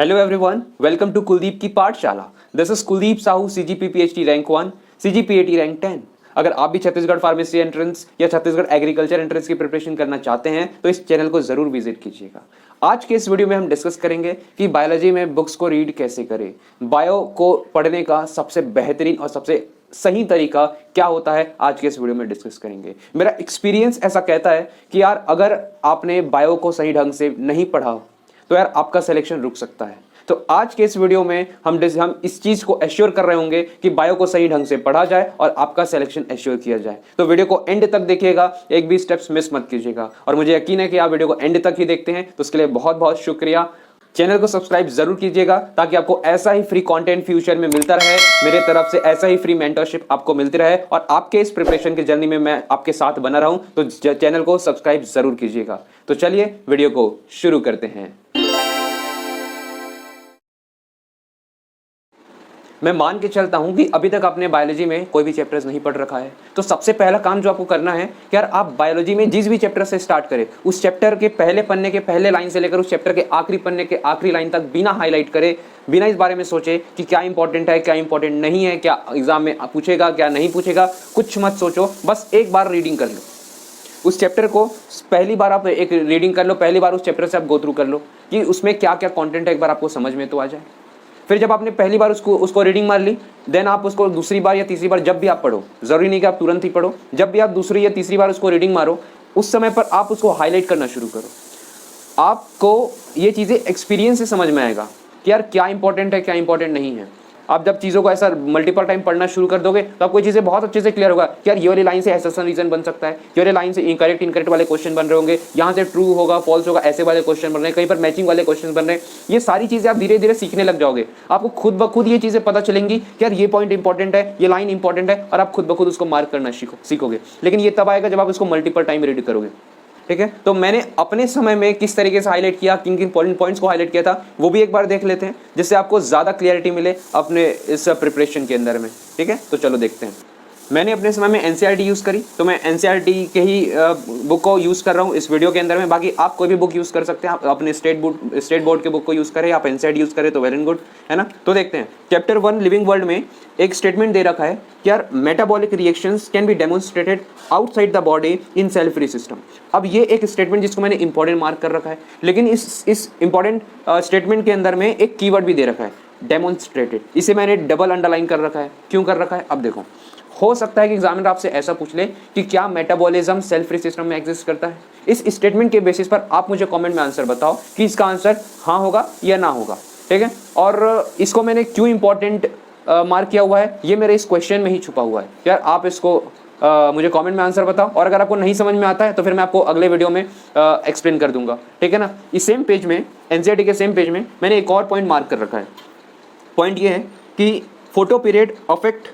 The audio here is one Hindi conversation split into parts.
Hello everyone, welcome to Kuldeep की पाठशाला। This is Kuldeep Sahu, CGP PhD rank 1, CGPAT rank 10। अगर आप भी छत्तीसगढ़ फार्मेसी एंट्रेंस या छत्तीसगढ़ एग्रीकल्चर एंट्रेंस की प्रिपरेशन करना चाहते हैं तो इस चैनल को जरूर विजिट कीजिएगा। आज के इस वीडियो में हम डिस्कस करेंगे कि बायोलॉजी में बुक्स को रीड कैसे करें, बायो को पढ़ने का सबसे बेहतरीन और सबसे सही तरीका क्या होता है। आज के इस वीडियो में डिस्कस करेंगे। मेरा एक्सपीरियंस ऐसा कहता है कि यार अगर आपने बायो को सही ढंग से नहीं पढ़ा तो यार आपका सिलेक्शन रुक सकता है। तो आज के इस वीडियो में हम इस चीज को एश्योर कर रहे होंगे कि बायो को सही ढंग से पढ़ा जाए और आपका सिलेक्शन एश्योर किया जाए। तो वीडियो को एंड तक देखिएगा, एक भी स्टेप्स मिस मत कीजिएगा। और मुझे यकीन है कि आप वीडियो को एंड तक ही देखते हैं, तो उसके लिए बहुत बहुत शुक्रिया। चैनल को सब्सक्राइब जरूर कीजिएगा ताकि आपको ऐसा ही फ्री कंटेंट फ्यूचर में मिलता रहे, मेरे तरफ से ऐसा ही फ्री मेंटरशिप आपको मिलती रहे और आपके इस प्रिपरेशन की जर्नी में मैं आपके साथ बना रहूं। तो चैनल को सब्सक्राइब जरूर कीजिएगा। तो चलिए वीडियो को शुरू करते हैं। मैं मान के चलता हूं कि अभी तक आपने बायोलॉजी में कोई भी चैप्टर्स नहीं पढ़ रखा है, तो सबसे पहला काम जो आपको करना है कि यार आप बायोलॉजी में जिस भी चैप्टर से स्टार्ट करें, उस चैप्टर के पहले पन्ने के पहले लाइन से लेकर उस चैप्टर के आखिरी पन्ने के आखिरी लाइन तक बिना हाईलाइट करे, बिना इस बारे में सोचे कि क्या इंपॉर्टेंट है क्या इंपॉर्टेंट नहीं है, क्या एग्जाम में पूछेगा क्या नहीं पूछेगा, कुछ मत सोचो, बस एक बार रीडिंग कर लो उस चैप्टर को। पहली बार आप एक रीडिंग कर लो, पहली बार उस चैप्टर से आप गो थ्रू कर लो कि उसमें क्या क्या कंटेंट है, एक बार आपको समझ में तो आ जाए। फिर जब आपने पहली बार उसको रीडिंग मार ली, देन आप उसको दूसरी बार या तीसरी बार जब भी आप पढ़ो, जरूरी नहीं कि आप तुरंत ही पढ़ो, जब भी आप दूसरी या तीसरी बार उसको रीडिंग मारो, उस समय पर आप उसको हाईलाइट करना शुरू करो। आपको ये चीज़ें एक्सपीरियंस से समझ में आएगा कि यार क्या इंपॉर्टेंट है क्या इंपॉर्टेंट नहीं है। आप जब चीज़ों को ऐसा मल्टीपल टाइम पढ़ना शुरू कर दोगे तो आपको चीज़ें बहुत अच्छे से क्लियर होगा कि यार ये वाली लाइन से ऐसा रीजन बन सकता है, ये वाली लाइन से इनकरेक्ट वाले क्वेश्चन बन रहे होंगे, यहाँ से ट्रू होगा फॉल्स होगा ऐसे वाले क्वेश्चन बन रहे हैं, कहीं पर मैचिंग वाले क्वेश्चन बन रहे हैं। ये सारी चीज़ें आप धीरे धीरे सीखने लग जाओगे। आपको खुद ब खुद ये चीज़ें पता चलेंगी कि यार ये पॉइंट इंपॉर्टेंट है, ये लाइन इंपॉर्टेंट है, और आप खुद ब खुद उसको मार्क करना सीखोगे। लेकिन ये तब आएगा जब आप उसको मल्टीपल टाइम रीड करोगे। ठीक है, तो मैंने अपने समय में किस तरीके से हाईलाइट किया, किन किन पॉइंट्स को हाईलाइट किया था, वो भी एक बार देख लेते हैं, जिससे आपको ज़्यादा क्लियरिटी मिले अपने इस प्रिपरेशन के अंदर में। ठीक है, तो चलो देखते हैं। मैंने अपने समय में एनसीईआरटी यूज़ करी, तो मैं एनसीईआरटी के ही बुक को यूज़ कर रहा हूँ इस वीडियो के अंदर में। बाकी आप कोई भी बुक यूज़ कर सकते हैं, आप अपने स्टेट बोर्ड के बुक को यूज़ करें, आप एनसीईआरटी यूज़ करें तो वेल एंड गुड, है ना। तो देखते हैं चैप्टर 1 लिविंग वर्ल्ड में एक स्टेटमेंट दे रखा है कि यार metabolic reactions can be demonstrated outside the body in cell free system. अब ये एक स्टेटमेंट जिसको मैंने इंपॉर्टेंट मार्क कर रखा है, लेकिन इस इंपॉर्टेंट स्टेटमेंट के अंदर में एक कीवर्ड भी दे रखा है, डेमोन्स्ट्रेटेड। इसे मैंने डबल अंडरलाइन कर रखा है। क्यों कर रखा है, अब देखो। हो सकता है कि एग्जामिनर आपसे ऐसा पूछ ले कि क्या मेटाबॉलिज्म सेल फ्री सिस्टम में एग्जिस्ट करता है। इस स्टेटमेंट के बेसिस पर आप मुझे कमेंट में आंसर बताओ कि इसका आंसर हाँ होगा या ना होगा। ठीक है, और इसको मैंने क्यों इंपॉर्टेंट मार्क किया हुआ है, ये मेरे इस क्वेश्चन में ही छुपा हुआ है। यार आप इसको मुझे कमेंट में आंसर बताओ, और अगर आपको नहीं समझ में आता है तो फिर मैं आपको अगले वीडियो में एक्सप्लेन कर दूंगा। ठीक है ना। इस सेम पेज में, एनसीईआरटी के सेम पेज में मैंने एक और पॉइंट मार्क कर रखा है। पॉइंट ये है कि photo period affect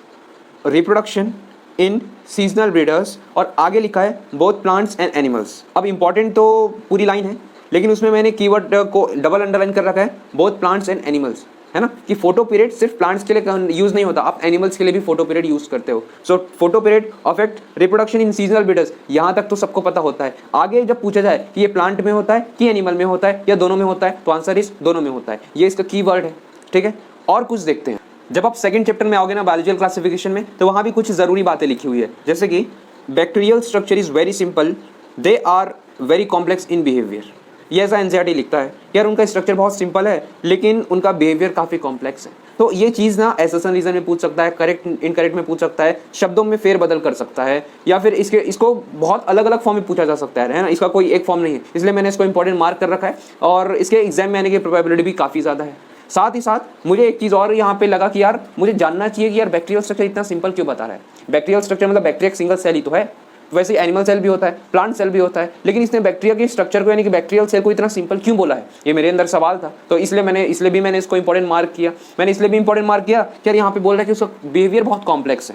reproduction in seasonal breeders, और आगे लिखा है बोथ प्लांट्स एंड एनिमल्स। अब इंपॉर्टेंट तो पूरी लाइन है, लेकिन उसमें मैंने कीवर्ड को डबल अंडरलाइन कर रखा है, बोथ प्लांट्स एंड एनिमल्स, है ना। कि फोटो पीरियड सिर्फ प्लांट्स के लिए यूज नहीं होता, आप एनिमल्स के लिए भी फोटो पीरियड यूज करते हो। So photo period affect reproduction in seasonal breeders, यहाँ तक तो सबको पता होता है। आगे जब पूछा जाए कि ये प्लांट में होता है कि एनिमल में होता है या दोनों में होता है, तो आंसर इस दोनों में होता है। ये इसका कीवर्ड है। ठीक है, और कुछ देखते हैं। जब आप सेकंड चैप्टर में आओगे ना बायोलॉजिकल क्लासिफिकेशन में, तो वहाँ भी कुछ ज़रूरी बातें लिखी हुई है, जैसे कि bacterial structure is very simple, they are very complex in behaviour. ये ऐसा एनसीईआरटी लिखता है, यार उनका स्ट्रक्चर बहुत सिंपल है लेकिन उनका बिहेवियर काफ़ी कॉम्प्लेक्स है। तो ये चीज़ ना एसेसन रीजन में पूछ सकता है, करेक्ट इनकरेक्ट में पूछ सकता है, शब्दों में फेरबदल कर सकता है, या फिर इसको बहुत अलग अलग फॉर्म में पूछा जा सकता है ना। इसका कोई एक फॉर्म नहीं है, इसलिए मैंने इसको इंपॉर्टेंट मार्क कर रखा है, और इसके एग्जाम में आने की प्रोबेबिलिटी भी काफ़ी ज़्यादा है। साथ ही साथ मुझे एक चीज़ और यहाँ पे लगा कि यार मुझे जानना चाहिए कि यार बैक्टीरियल स्ट्रक्चर इतना सिंपल क्यों बता रहा है। बैक्टीरियल स्ट्रक्चर मतलब बैक्टीरिया एक सिंगल सेल ही तो है, वैसे एनिमल सेल भी होता है, प्लांट सेल भी होता है, लेकिन इसने बैक्टीरिया के स्ट्रक्चर को यानी कि बैक्टीरियल सेल को इतना सिंपल क्यों बोला है, ये मेरे अंदर सवाल था। तो इसलिए भी मैंने इसको इंपॉर्टेंट मार्क किया। मैंने इसलिए भी इंपॉर्टेंट मार्क किया कि यार यहाँ पे बोल रहा है कि उसका बिहेवियर बहुत कॉम्प्लेक्स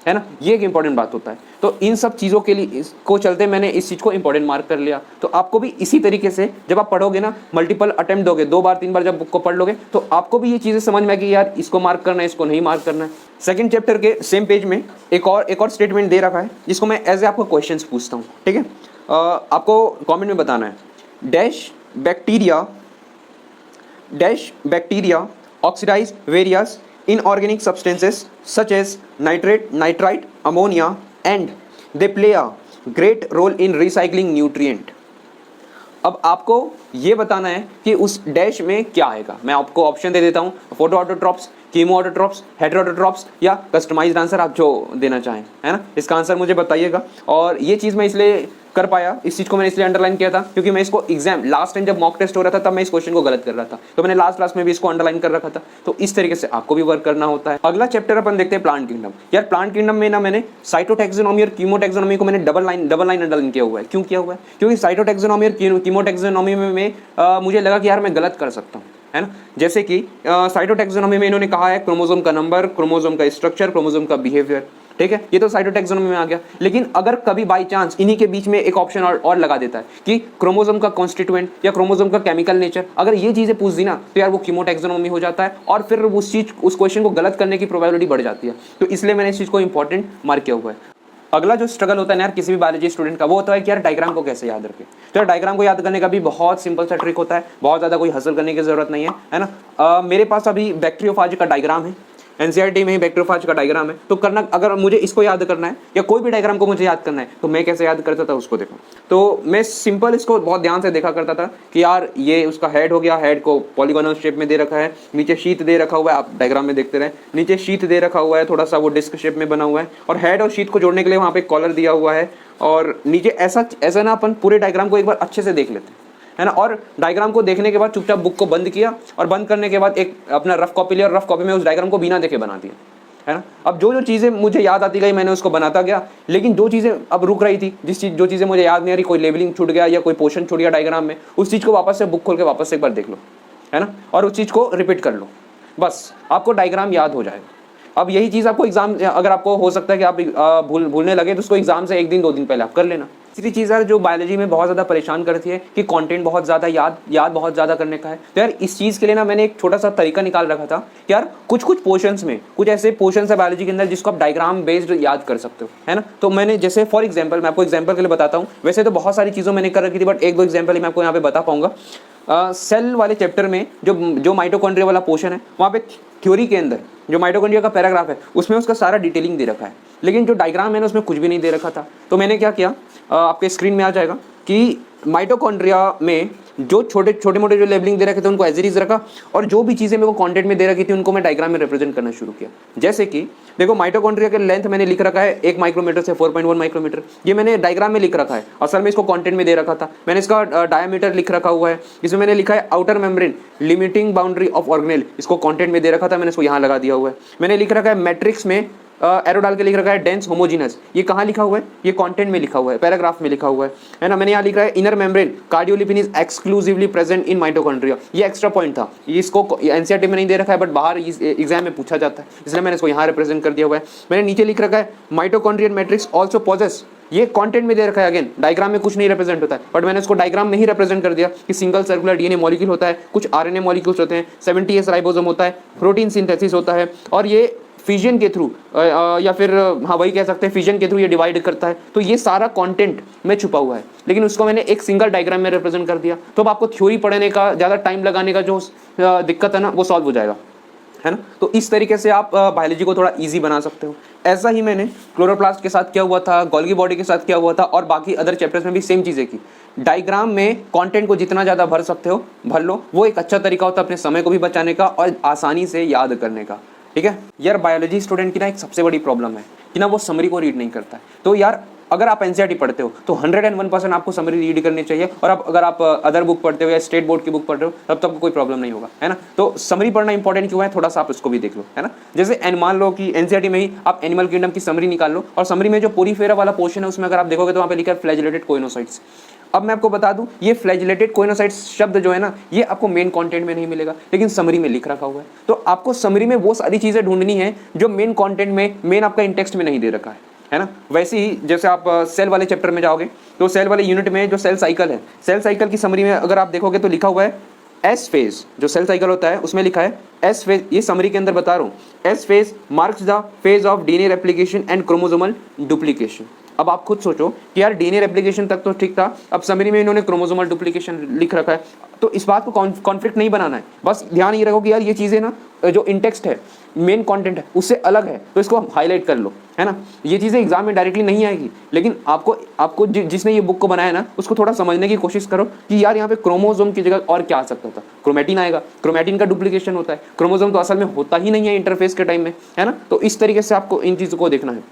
है ना, ये एक इंपॉर्टेंट बात होता है। तो इन सब चीज़ों के लिए इसको चलते मैंने इस चीज़ को इंपॉर्टेंट मार्क कर लिया। तो आपको भी इसी तरीके से जब आप पढ़ोगे ना, मल्टीपल अटेम्प्ट दोगे, 2 बार 3 बार जब बुक को पढ़ लोगे, तो आपको भी ये चीज़ें समझ में आएगी यार इसको मार्क करना है, इसको नहीं मार्क करना है। सेकंड चैप्टर के सेम पेज में एक और स्टेटमेंट दे रखा है, जिसको मैं एज ए आपको क्वेश्चन पूछता हूँ। ठीक है, आपको कॉमेंट में बताना है, dash bacteria dash bacteria oxidize various inorganic substances such as nitrate, nitrite, ammonia and they play a great role in recycling nutrient. अब आपको ये बताना है कि उस डैश में क्या आएगा। मैं आपको ऑप्शन दे देता हूँ, photo autotrophs, chemo autotrophs, heterotrophs या कस्टमाइज्ड आंसर आप जो देना चाहें, है ना। इसका आंसर मुझे बताइएगा। और ये चीज़ मैं इसलिए कर पाया, इस चीज़ को मैंने इसलिए अंडरलाइन किया था क्योंकि मैं इसको एग्जाम लास्ट टाइम जब मॉक टेस्ट हो रहा था तब मैं इस क्वेश्चन को गलत कर रहा था, तो मैंने लास्ट में भी इसको अंडरलाइन कर रखा था। तो इस तरीके से आपको भी वर्क करना होता है। अगला चैप्टर अपन देखते हैं प्लांट किंगडम। यार प्लांट किंगडम में ना मैंने साइटोटैक्सोनॉमी और कीमोटैक्सोनॉमी को मैंने डबल लाइन अंडरलाइन किया हुआ है। क्यों किया हुआ है? क्योंकि साइटोटैक्सोनॉमी और कीमोटैक्सोनॉमी में मुझे लगा कि यार मैं गलत कर सकता हूँ, है ना। जैसे कि साइटोटैक्सोनॉमी में इन्होंने कहा है क्रोमोसोम का नंबर, क्रोमोसोम का स्ट्रक्चर, क्रोमोसोम का बिहेवियर, ठीक है, ये तो साइटोटैक्सोनॉमी में आ गया। लेकिन अगर कभी बाई चांस इन्हीं के बीच में एक ऑप्शन और लगा देता है कि क्रोमोसोम का कॉन्स्टिट्यूएंट या क्रोमोसोम का केमिकल नेचर, अगर ये चीजें पूछ दी ना तो यार वो कीमोटैक्सोनॉमी हो जाता है और फिर उस क्वेश्चन को गलत करने की प्रोबेबिलिटी बढ़ जाती है। तो इसलिए मैंने इस चीज को इंपॉर्टेंट मार्क किया हुआ है। अगला जो स्ट्रगल होता है ना यार किसी भी बायोलॉजी स्टूडेंट का, वो होता है कि यार डायग्राम को कैसे याद रखें। तो यार डायग्राम को याद करने का भी बहुत सिंपल सा ट्रिक होता है, बहुत ज़्यादा कोई हसल करने की जरूरत नहीं है ना। मेरे पास अभी बैक्टीरियोफाज का डायग्राम है, एनसीईआरटी में ही बैक्टीरियोफाज का डायग्राम है। तो करना, अगर मुझे इसको याद करना है या कोई भी डायग्राम को मुझे याद करना है तो मैं कैसे याद करता था उसको देखो। तो मैं सिंपल इसको बहुत ध्यान से देखा करता था कि यार ये उसका हेड हो गया, हेड को पॉलीगोनल शेप में दे रखा है, नीचे शीट दे रखा हुआ है, आप डायग्राम में देखते रहे, नीचे शीट दे रखा हुआ है, थोड़ा सा वो डिस्क शेप में बना हुआ है, और हेड और शीट को जोड़ने के लिए वहाँ पे कॉलर दिया हुआ है, और नीचे ऐसा ना अपन पूरे डायग्राम को एक बार अच्छे से देख लेते हैं, है ना। और डायग्राम को देखने के बाद चुपचाप बुक को बंद किया और बंद करने के बाद एक अपना रफ कॉपी लिया और रफ कॉपी में उस डायग्राम को बिना देखे बना दिया, है ना। अब जो चीज़ें मुझे याद आती गई मैंने उसको बनाता गया, लेकिन जो चीज़ें अब रुक रही थी, जो चीज़ें मुझे याद नहीं आ रही, कोई लेबलिंग छूट गया या कोई पोर्शन छूट गया डायग्राम में, उस चीज़ को वापस से बुक खोल के वापस से एक बार देख लो, है ना, और उस चीज़ को रिपीट कर लो, बस आपको डायग्राम याद हो जाएगा। अब यही चीज़ आपको एग्जाम, अगर आपको हो सकता है कि आप भूलने लगे तो उसको एग्जाम से 1 दिन 2 दिन पहले आप कर लेना। तीसरी चीज़ यार जो बायोलॉजी में बहुत ज़्यादा परेशान करती है कि कंटेंट बहुत ज़्यादा याद बहुत ज़्यादा करने का है। तो यार इस चीज़ के लिए ना मैंने एक छोटा सा तरीका निकाल रखा था कि यार कुछ पोर्शंस में कुछ ऐसे पोर्शंस है बायोलॉजी के अंदर जिसको आप डायग्राम बेस्ड याद कर सकते हो, है ना। तो मैंने जैसे फॉर एग्जाम्पल, मैं आपको एग्जाम्पल के लिए बताता हूँ, वैसे तो बहुत सारी चीज़ों मैंने कर रखी थी बट 1-2 एग्जाम्पल ही मैं आपको यहाँ पे बता पाऊंगा। सेल वाले चैप्टर में जो माइटोकॉन्ड्रिया वाला पोर्शन है, वहाँ पे थ्योरी के अंदर जो माइटोकॉन्ड्रिया का पैराग्राफ है उसमें उसका सारा डिटेलिंग दे रखा है, लेकिन जो डायग्राम है ना उसमें कुछ भी नहीं दे रखा था। तो मैंने क्या किया, आपके स्क्रीन में आ जाएगा कि माइटोकॉन्ड्रिया में जो छोटे मोटे जो लेबलिंग दे रखे थे उनको एज इट इज रखा, और जो भी चीज़ें मेरे को कंटेंट में दे रखी थी उनको मैं डायग्राम में रिप्रेजेंट करना शुरू किया। जैसे कि देखो माइटोकॉन्ड्रिया के लेंथ मैंने लिख रखा है 1 माइक्रोमीटर से 4.1 माइक्रोमीटर, ये मैंने डायग्राम में लिख रखा है, असल में इसको कंटेंट में दे रखा था। मैंने इसका डायमीटर लिख रखा हुआ है, इसमें मैंने लिखा है outer membrane limiting boundary of organelle, इसको कंटेंट में दे रखा था, मैंने इसको यहाँ लगा दिया हुआ है। मैंने लिख रखा है मैट्रिक्स में एरो डाल के लिख रखा है डेंस होमोजीनस, ये कहाँ लिखा हुआ है, ये कंटेंट में लिखा हुआ है, पैराग्राफ में लिखा हुआ है ना। मैंने यहाँ लिखा है inner membrane cardiolipin is exclusively present in mitochondria, ये एक्स्ट्रा पॉइंट था, ये इसको एनसीईआरटी में नहीं दे रखा है बट बाहर एग्जाम में पूछा जाता है, इसलिए मैंने इसको यहाँ रिप्रेजेंट कर दिया हुआ है। मैंने नीचे लिख रखा है माइटोकॉन्ड्रियन मैट्रिक्स ऑल्सो पॉजेस, ये कंटेंट में दे रखा है, अगेन डायग्राम में कुछ नहीं रिप्रेजेंट होता है बट मैंने इसको डायग्राम में ही रिप्रेजेंट कर दिया कि सिंगल सर्कुलर डीएनए मॉलिक्यूल होता है, कुछ आरएनए मॉलिक्यूल्स होते हैं, 70S राइबोसोम होता है, प्रोटीन सिंथेसिस होता है, और ये फिजन के थ्रू या फिर हाँ वही कह सकते हैं फिजन के थ्रू ये डिवाइड करता है। तो ये सारा कंटेंट में छुपा हुआ है, लेकिन उसको मैंने एक सिंगल डायग्राम में रिप्रेजेंट कर दिया। तो अब आपको थ्योरी पढ़ने का ज़्यादा टाइम लगाने का जो दिक्कत है ना वो सॉल्व हो जाएगा, है ना। तो इस तरीके से आप बायोलॉजी को थोड़ा इजी बना सकते हो। ऐसा ही मैंने क्लोरोप्लास्ट के साथ किया हुआ था, गोल्गी बॉडी के साथ किया हुआ था, और बाकी अदर चैप्टर्स में भी सेम चीज़ें की। डायग्राम में कंटेंट को जितना ज़्यादा भर सकते हो भर लो, वो एक अच्छा तरीका होता है अपने समय को भी बचाने का और आसानी से याद करने का, ठीक है। यार बायोलॉजी स्टूडेंट की ना एक सबसे बड़ी प्रॉब्लम है कि ना वो समरी को रीड नहीं करता है। तो यार अगर आप एनसीईआरटी पढ़ते हो तो 101% आपको समरी रीड करनी चाहिए, और अगर आप अदर बुक पढ़ते हो या स्टेट बोर्ड की बुक पढ़ रहे हो तब तक कोई प्रॉब्लम नहीं होगा, है ना। तो समरी पढ़ना इंपॉर्टेंट क्यों है, थोड़ा सा आप इसको भी देख लो, है ना। जैसे मान लो कि एनसीईआरटी में ही आप एनिमल किंगडम की समरी निकाल लो, और समरी में जो पोरीफेरा वाला पोर्शन है उसमें अगर आप देखोगे तो वहाँ पे लिखा है फ्लैजिलेटेड कोइनोसाइट्स। अब मैं आपको बता दूं ये फ्लैजिलेटेड कोइनोसाइट्स शब्द जो है ना ये आपको मेन कंटेंट में नहीं मिलेगा, लेकिन समरी में लिख रखा हुआ है। तो आपको समरी में वो सारी चीज़ें ढूंढनी है जो मेन कंटेंट में, मेन आपका इंटेक्स्ट में नहीं दे रखा है ना। वैसे ही जैसे आप सेल वाले चैप्टर में जाओगे तो सेल वाले यूनिट में जो सेल साइकिल है, सेल साइकिल की समरी में अगर आप देखोगे तो लिखा हुआ है एस फेज, जो सेल साइकिल होता है उसमें लिखा है एस फेज, ये समरी के अंदर बता रहा हूँ, S phase marks the phase of DNA replication and chromosomal duplication. अब आप खुद सोचो कि यार डीएनए रेप्लिकेशन तक तो ठीक था, अब समरी में इन्होंने क्रोमोसोमल डुप्लीकेशन लिख रखा है। तो इस बात को कॉन्फ्लिक्ट नहीं बनाना है, बस ध्यान ये रखो कि यार ये चीज़ें ना जो इन टेक्स्ट है, मेन कंटेंट है, उससे अलग है, तो इसको हाईलाइट कर लो, है ना। ये चीज़ें एग्जाम में डायरेक्टली नहीं आएगी, लेकिन आपको जिसने ये बुक को बनाया ना उसको थोड़ा समझने की कोशिश करो कि यार यहाँ पे क्रोमोसोम की जगह और क्या आ सकता था। क्रोमैटिन आएगा, क्रोमैटिन का डुप्लीकेशन होता है, क्रोमोसोम तो असल में होता ही नहीं है इंटरफेस के टाइम में, है ना। तो इस तरीके से आपको इन चीज़ों को देखना है,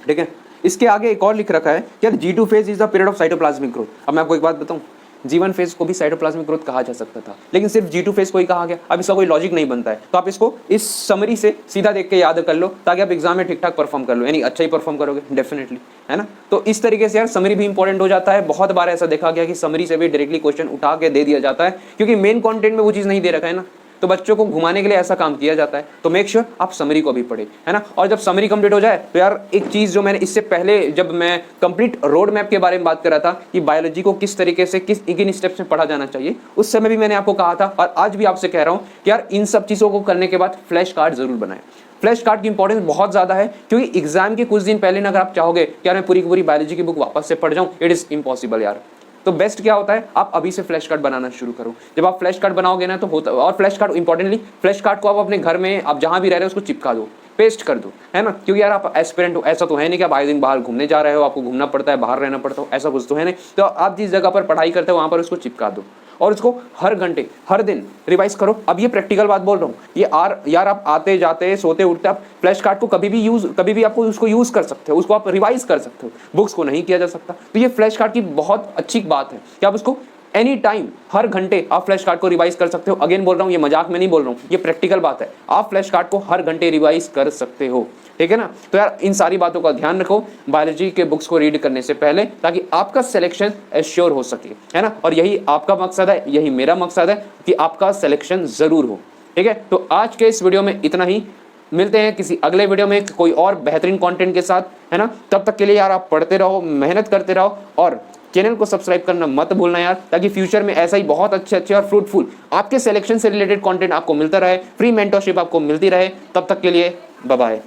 ठीक है। इसके आगे एक और लिख रखा है कि G2 phase is the period of cytoplasmic growth. अब मैं आपको एक बात बताऊं, G1 फेज को भी साइटोप्लाज्मिक ग्रोथ कहा जा सकता था, लेकिन सिर्फ G2 फेज को ही कहा गया। अब इसका कोई लॉजिक नहीं बनता है, तो आप इसको इस समरी से सीधा देख के याद कर लो, ताकि आप एग्जाम में ठीक ठाक परफॉर्म कर लो, यानी अच्छा ही परफॉर्म करोगे डेफिनेटली, है ना। तो इस तरीके से यार समरी भी इंपॉर्टेंट हो जाता है। बहुत बार ऐसा देखा गया कि समरी से भी डायरेक्टली क्वेश्चन उठा के दे दिया जाता है, क्योंकि मेन कंटेंट में वो चीज़ नहीं दे रखा है ना, तो बच्चों को घुमाने के लिए ऐसा काम किया जाता है। तो मेक श्योर आप समरी को भी पढ़े, है ना। और जब समरी कंप्लीट हो जाए तो यार एक चीज़ जो मैंने इससे पहले जब मैं कंप्लीट रोड मैप के बारे में बात कर रहा था कि बायोलॉजी को किस तरीके से किन स्टेप्स में पढ़ा जाना चाहिए, उस समय भी मैंने आपको कहा था और आज भी आपसे कह रहा हूँ कि यार इन सब चीज़ों को करने के बाद फ्लैश कार्ड जरूर बनाएं। फ्लैश कार्ड की इंपॉर्टेंस बहुत ज़्यादा है, क्योंकि एग्जाम के कुछ दिन पहले ना अगर आप चाहोगे कि यार मैं पूरी की पूरी बायोलॉजी की बुक वापस से पढ़ जाऊँ, इट इज़ इम्पॉसिबल यार। तो बेस्ट क्या होता है, आप अभी से फ्लैश कार्ड बनाना शुरू करो। जब आप फ्लैश कार्ड बनाओगे ना तो होता, और flash card importantly flash card को आप अपने घर में आप जहां भी रह रहे हो उसको चिपका दो, पेस्ट कर दो, है ना। क्योंकि यार आप एस्पिरेंट हो, ऐसा तो है नहीं कि आप आए दिन बाहर घूमने जा रहे हो, आपको घूमना पड़ता है, बाहर रहना पड़ता हो, ऐसा कुछ तो है नहीं। तो आप जिस जगह पर पढ़ाई करते हो वहां पर उसको चिपका दो और उसको हर घंटे हर दिन रिवाइज करो। अब ये प्रैक्टिकल बात बोल रहा हूँ, ये यार आप आते जाते सोते उठते आप फ्लैश कार्ड को कभी भी आपको उसको यूज कर सकते हो, उसको आप रिवाइज कर सकते हो, बुक्स को नहीं किया जा सकता। तो ये फ्लैश कार्ड की बहुत अच्छी बात है कि आप उसको एनी टाइम हर घंटे आप फ्लैश कार्ड को रिवाइज कर सकते हो। अगेन बोल रहा हूँ, ये मजाक में नहीं बोल रहा हूँ, ये प्रैक्टिकल बात है, आप फ्लैश कार्ड को हर घंटे रिवाइज कर सकते हो, ठीक है ना। तो यार इन सारी बातों का ध्यान रखो बायोलॉजी के बुक्स को रीड करने से पहले, ताकि आपका सिलेक्शन एश्योर हो सके, है ना। और यही आपका मकसद है, यही मेरा मकसद है कि आपका सिलेक्शन जरूर हो, ठीक है। तो आज के इस वीडियो में इतना ही, मिलते हैं किसी अगले वीडियो में कोई और बेहतरीन कंटेंट के साथ, है ना। तब तक के लिए यार आप पढ़ते रहो, मेहनत करते रहो और चैनल को सब्सक्राइब करना मत भूलना यार, ताकि फ्यूचर में ऐसा ही बहुत अच्छे और फ्रूटफुल आपके सिलेक्शन से रिलेटेड कंटेंट आपको मिलता रहे, फ्री मेंटरशिप आपको मिलती रहे। तब तक के लिए बाय बाय।